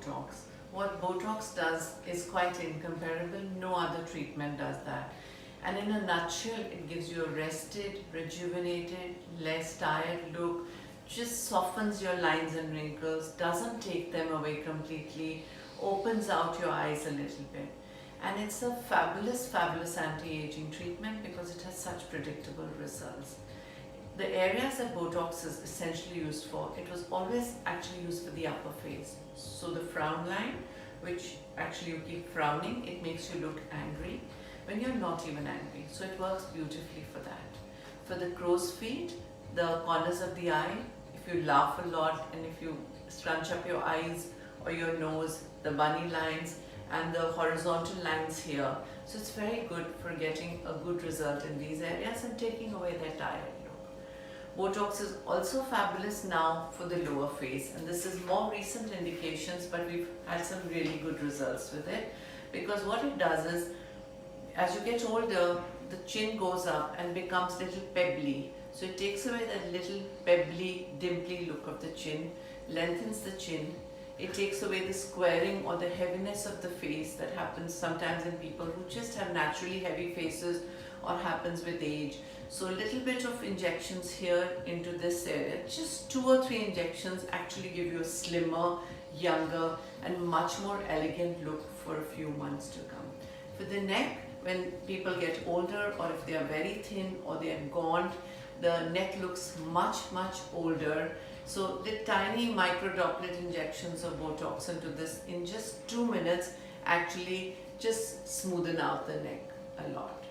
Botox. What Botox does is quite incomparable. No other treatment does that. And in a nutshell, it gives you a rested, rejuvenated, less tired look, just softens your lines and wrinkles, doesn't take them away completely, opens out your eyes a little bit. And it's a fabulous, fabulous anti-aging treatment because it has such predictable results. The areas that Botox is essentially used for, it was always actually used for the upper face. So the frown line, which actually you keep frowning, it makes you look angry when you're not even angry. So it works beautifully for that. For the crow's feet, the corners of the eye, if you laugh a lot and if you scrunch up your eyes or your nose, the bunny lines and the horizontal lines here. So it's very good for getting a good result in these areas and taking away their tired look. Botox is also fabulous now for the lower face, and this is more recent indications, but we've had some really good results with it, because what it does is, as you get older, the chin goes up and becomes little pebbly. So it takes away that little pebbly, dimply look of the chin, lengthens the chin. It takes away the squaring or the heaviness of the face that happens sometimes in people who just have naturally heavy faces or happens with age. So a little bit of injections here into this area, just 2 or 3 injections actually give you a slimmer, younger and much more elegant look for a few months to come. For the neck, when people get older or if they are very thin or they are gaunt, the neck looks much, much older. So the tiny microdroplet injections of Botox into this in just 2 minutes actually just smoothen out the neck a lot.